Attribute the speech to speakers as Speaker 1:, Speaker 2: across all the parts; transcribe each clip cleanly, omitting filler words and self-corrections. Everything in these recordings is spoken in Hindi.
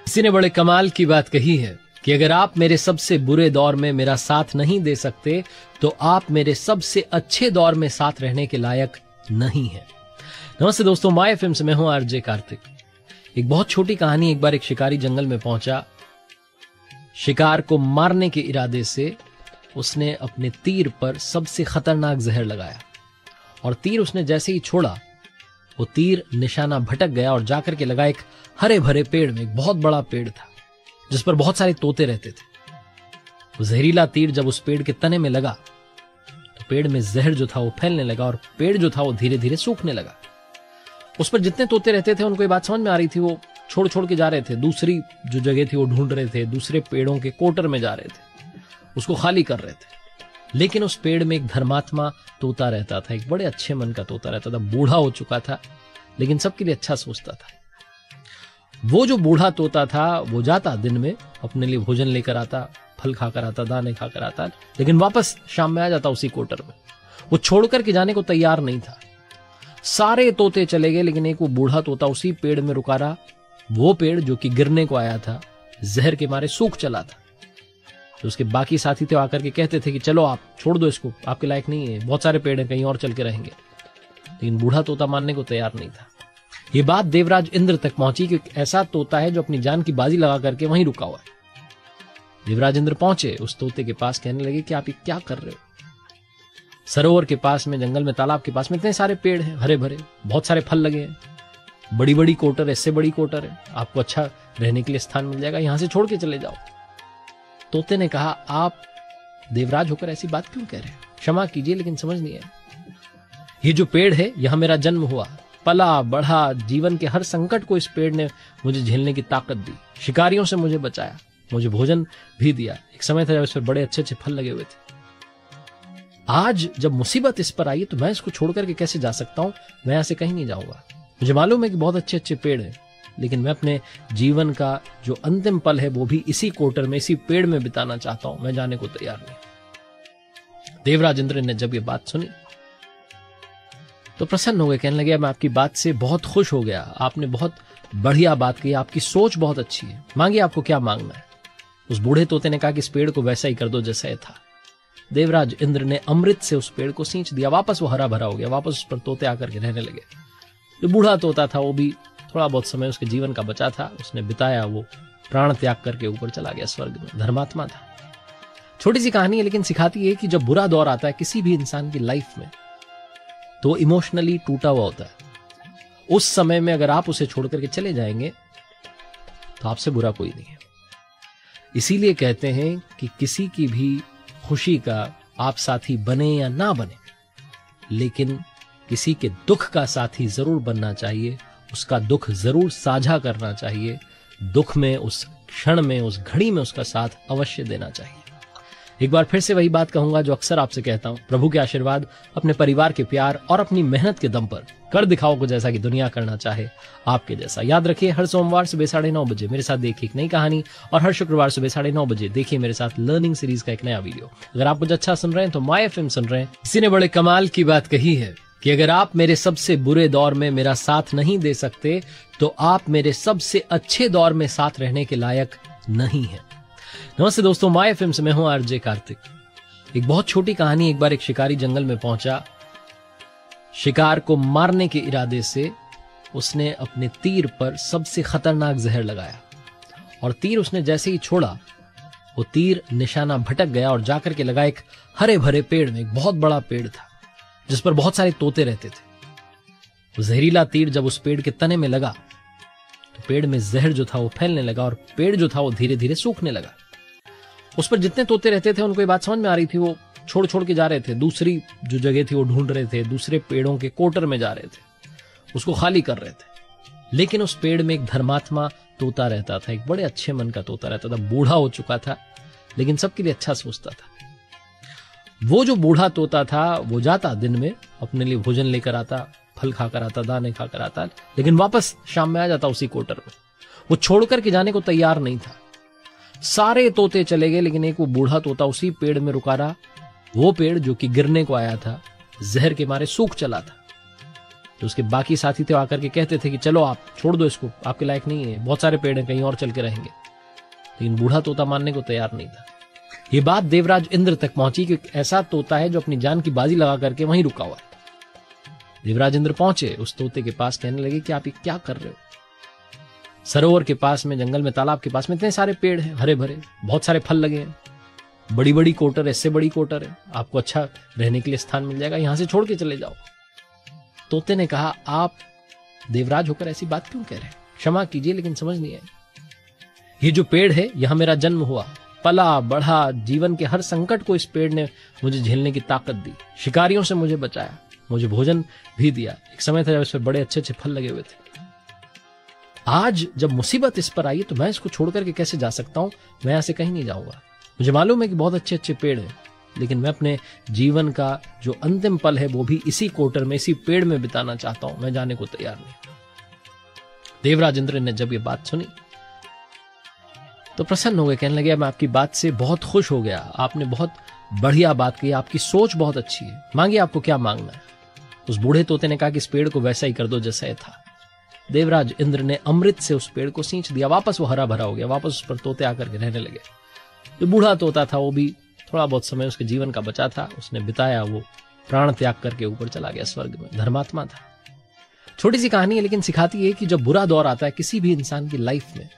Speaker 1: किसी ने बड़े कमाल की बात कही है कि अगर आप मेरे सबसे बुरे दौर में मेरा साथ नहीं दे सकते तो आप मेरे सबसे अच्छे दौर में साथ रहने के लायक नहीं है। नमस्ते दोस्तों, माय एफएम से मैं हूं आरजे कार्तिक। एक बहुत छोटी कहानी। एक बार एक शिकारी जंगल में पहुंचा। शिकार को मारने के इरादे से उसने अपने तीर पर सबसे खतरनाक जहर लगाया और तीर उसने जैसे ही छोड़ा वो तीर निशाना भटक गया और जाकर के लगा एक हरे भरे पेड़ में। एक बहुत बड़ा पेड़ था जिस पर बहुत सारे तोते रहते थे। वो जहरीला तीर जब उस पेड़ के तने में लगा तो पेड़ में जहर जो था वो फैलने लगा और पेड़ जो था वो धीरे धीरे सूखने लगा। उस पर जितने तोते रहते थे उनको ये बात समझ में आ रही थी। वो छोड़ छोड़ के जा रहे थे, दूसरी जो जगह थी वो ढूंढ रहे थे, दूसरे पेड़ों के कोटर में जा रहे थे, उसको खाली कर रहे थे। लेकिन उस पेड़ में एक धर्मात्मा तोता रहता था। एक बड़े अच्छे मन का तोता रहता था। बूढ़ा हो चुका था लेकिन सबके लिए अच्छा सोचता था। वो जो बूढ़ा तोता था वो जाता, दिन में अपने लिए भोजन लेकर आता, फल खाकर आता, दाने खाकर आता, लेकिन वापस शाम में आ जाता उसी कोटर में। वो छोड़कर के जाने को तैयार नहीं था। सारे तोते चले गए लेकिन एक वो बूढ़ा तोता उसी पेड़ में रुका रहा। वो पेड़ जो कि गिरने को आया था, जहर के मारे सूख चला था। तो उसके बाकी साथी थे आकर के कहते थे कि चलो आप छोड़ दो इसको, आपके लायक नहीं है, बहुत सारे पेड़ हैं, कहीं और चल के रहेंगे। लेकिन बूढ़ा तोता मानने को तैयार नहीं था। ये बात देवराज इंद्र तक पहुंची कि ऐसा तोता है जो अपनी जान की बाजी लगा करके वहीं रुका हुआ है। देवराज इंद्र पहुंचे उस तोते के पास, कहने लगे कि आप ये क्या कर रहे हो? सरोवर के पास में, जंगल में, तालाब के पास में इतने सारे पेड़ हैं, हरे भरे, बहुत सारे फल लगे हैं, बड़ी बड़ी कोटर, इससे बड़ी कोटर है, आपको अच्छा रहने के लिए स्थान मिल जाएगा, यहां से छोड़ के चले जाओ। तोते ने कहा, आप देवराज होकर ऐसी बात क्यों कह रहे हैं? क्षमा कीजिए लेकिन समझ नहीं है। ये जो पेड़ है यहां मेरा जन्म हुआ, पला बढ़ा, जीवन के हर संकट को इस पेड़ ने मुझे झेलने की ताकत दी, शिकारियों से मुझे बचाया, मुझे भोजन भी दिया। एक समय था जब इस पर बड़े अच्छे अच्छे फल लगे हुए थे। आज जब मुसीबत इस पर आई तो मैं इसको छोड़ करके कैसे जा सकता हूं? मैं यहां से कहीं नहीं जाऊंगा। मुझे मालूम है कि बहुत अच्छे अच्छे पेड़ हैं, लेकिन मैं अपने जीवन का जो अंतिम पल है वो भी इसी कोटर में, इसी पेड़ में बिताना चाहता हूं। मैं जाने को तैयार नहीं। देवराज इंद्र ने जब ये बात सुनी तो प्रसन्न हो गए, कहने लगे, मैं आपकी बात से बहुत खुश हो गया, आपने बहुत बढ़िया बात कही, आपकी सोच बहुत अच्छी है, मांगिए आपको क्या मांगना है। उस बूढ़े तोते ने कहा कि इस पेड़ को वैसा ही कर दो जैसा था। देवराज इंद्र ने अमृत से उस पेड़ को सींच दिया, वापस वो हरा भरा हो गया, वापस उस पर तोते आकर के रहने लगे। जो बूढ़ा तोता था वो भी थोड़ा बहुत समय उसके जीवन का बचा था, उसने बिताया, वो प्राण त्याग करके ऊपर चला गया स्वर्ग में, धर्मात्मा था। छोटी सी कहानी है लेकिन सिखाती है कि जब बुरा दौर आता है किसी भी इंसान की लाइफ में तो इमोशनली टूटा हुआ होता है। उस समय में अगर आप उसे छोड़ करके चले जाएंगे तो आपसे बुरा कोई नहीं है। इसीलिए कहते हैं कि किसी की भी खुशी का आप साथी बने या ना बने, लेकिन किसी के दुख का साथी जरूर बनना चाहिए, उसका दुख जरूर साझा करना चाहिए, दुख में, उस क्षण में, उस घड़ी में उसका साथ अवश्य देना चाहिए। एक बार फिर से वही बात कहूंगा जो अक्सर आपसे कहता हूं, प्रभु के आशीर्वाद, अपने परिवार के प्यार और अपनी मेहनत के दम पर कर दिखाओ को जैसा कि दुनिया करना चाहे आपके जैसा। याद रखिए, हर सोमवार सुबह 9:30 बजे मेरे साथ देखिए एक नई कहानी और हर शुक्रवार सुबह 9:30 बजे देखिए मेरे साथ लर्निंग सीरीज का एक नया वीडियो। अगर आप कुछ अच्छा सुन रहे हैं तो माय एफएम सुन रहे हैं। किसी ने बड़े कमाल की बात कही है कि अगर आप मेरे सबसे बुरे दौर में मेरा साथ नहीं दे सकते तो आप मेरे सबसे अच्छे दौर में साथ रहने के लायक नहीं है। नमस्ते दोस्तों, माय एफएम से मैं हूं आरजे कार्तिक। एक बहुत छोटी कहानी। एक बार एक शिकारी जंगल में पहुंचा। शिकार को मारने के इरादे से उसने अपने तीर पर सबसे खतरनाक जहर लगाया और तीर उसने जैसे ही छोड़ा वो तीर निशाना भटक गया और जाकर के लगा एक हरे भरे पेड़ में। एक बहुत बड़ा पेड़ था जिस पर बहुत सारे तोते रहते थे। वो जहरीला तीर जब उस पेड़ के तने में लगा तो पेड़ में जहर जो था वो फैलने लगा और पेड़ जो था वो धीरे धीरे सूखने लगा। उस पर जितने तोते रहते थे उनको ये बात समझ में आ रही थी। वो छोड़ छोड़ के जा रहे थे, दूसरी जो जगह थी वो ढूंढ रहे थे, दूसरे पेड़ों के कोटर में जा रहे थे, उसको खाली कर रहे थे। लेकिन उस पेड़ में एक धर्मात्मा तोता रहता था। एक बड़े अच्छे मन का तोता रहता था। बूढ़ा हो चुका था लेकिन सबके लिए अच्छा सोचता था। वो जो बूढ़ा तोता था वो जाता, दिन में अपने लिए भोजन लेकर आता, फल खाकर आता, दाने खाकर आता, लेकिन वापस शाम में आ जाता उसी कोटर में। वो छोड़ करके जाने को तैयार नहीं था। सारे तोते चले गए लेकिन एक वो बूढ़ा तोता उसी पेड़ में रुका रहा। वो पेड़ जो कि गिरने को आया था, जहर के मारे सूख चला था। तो उसके बाकी साथी थे आकर के कहते थे कि चलो आप छोड़ दो इसको, आपके लायक नहीं है, बहुत सारे पेड़ हैं, कहीं और चल के रहेंगे। लेकिन बूढ़ा तोता मानने को तैयार नहीं था। ये बात देवराज इंद्र तक पहुंची कि ऐसा तोता है जो अपनी जान की बाजी लगा करके वहीं रुका हुआ है। देवराज इंद्र पहुंचे उस तोते के पास, कहने लगे कि आप ये क्या कर रहे हो? सरोवर के पास में, जंगल में, तालाब के पास में इतने सारे पेड़ हैं, हरे भरे, बहुत सारे फल लगे हैं, बड़ी बड़ी कोटर, इससे बड़ी कोटर है, आपको अच्छा रहने के लिए स्थान मिल जाएगा, यहां से छोड़ के चले जाओ। तोते ने कहा, आप देवराज होकर ऐसी बात क्यों कह रहे हैं? क्षमा कीजिए, लेकिन समझ नहीं आई। ये जो पेड़ है, यहां मेरा जन्म हुआ, पला बढ़ा, जीवन के हर संकट को इस पेड़ ने मुझे झेलने की ताकत दी, शिकारियों से मुझे बचाया, मुझे भोजन भी दिया। एक समय था जब इस पर बड़े अच्छे अच्छे फल लगे हुए थे। आज जब मुसीबत इस पर आई है तो मैं इसको छोड़ करके कैसे जा सकता हूं? मैं यहां से कहीं नहीं जाऊंगा। मुझे मालूम है कि बहुत अच्छे अच्छे पेड़ हैं, लेकिन मैं अपने जीवन का जो अंतिम पल है वो भी इसी कोटर में, इसी पेड़ में बिताना चाहता हूं। मैं जाने को तैयार नहीं। देवराज इंद्र ने जब ये बात सुनी तो प्रसन्न हो गए, कहने लगे मैं आपकी बात से बहुत खुश हो गया, आपने बहुत बढ़िया बात कही, आपकी सोच बहुत अच्छी है, मांगिए आपको क्या मांगना है। उस बूढ़े तोते ने कहा कि इस पेड़ को वैसा ही कर दो जैसा ये था। देवराज इंद्र ने अमृत से उस पेड़ को सींच दिया, वापस वो हरा भरा हो गया, वापस उस पर तोते आकर के रहने लगे। जो बूढ़ा तोता था वो भी थोड़ा बहुत समय उसके जीवन का बचा था, उसने बिताया, वो प्राण त्याग करके ऊपर चला गया स्वर्ग में, धर्मात्मा था। छोटी सी कहानी है, लेकिन सिखाती है कि जब बुरा दौर आता है किसी भी इंसान की लाइफ में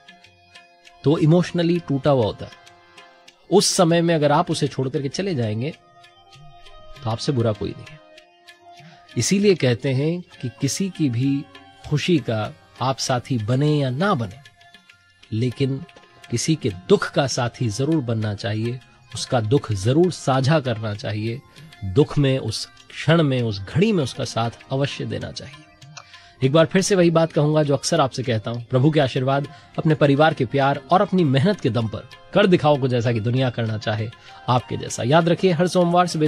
Speaker 1: तो इमोशनली टूटा हुआ होता है। उस समय में अगर आप उसे छोड़ करके चले जाएंगे तो आपसे बुरा कोई नहीं है। इसीलिए कहते हैं कि किसी की भी खुशी का आप साथी बने या ना बने, लेकिन किसी के दुख का साथी जरूर बनना चाहिए, उसका दुख जरूर साझा करना चाहिए, दुख में, उस क्षण में, उस घड़ी में उसका साथ अवश्य देना चाहिए। एक बार फिर से वही बात कहूंगा जो अक्सर आपसे कहता हूं, प्रभु के आशीर्वाद, अपने परिवार के प्यार और अपनी मेहनत के दम पर कर दिखाओ कुछ ऐसा कि दुनिया करना चाहे आपके जैसा। याद रखिए, हर सोमवार सुबह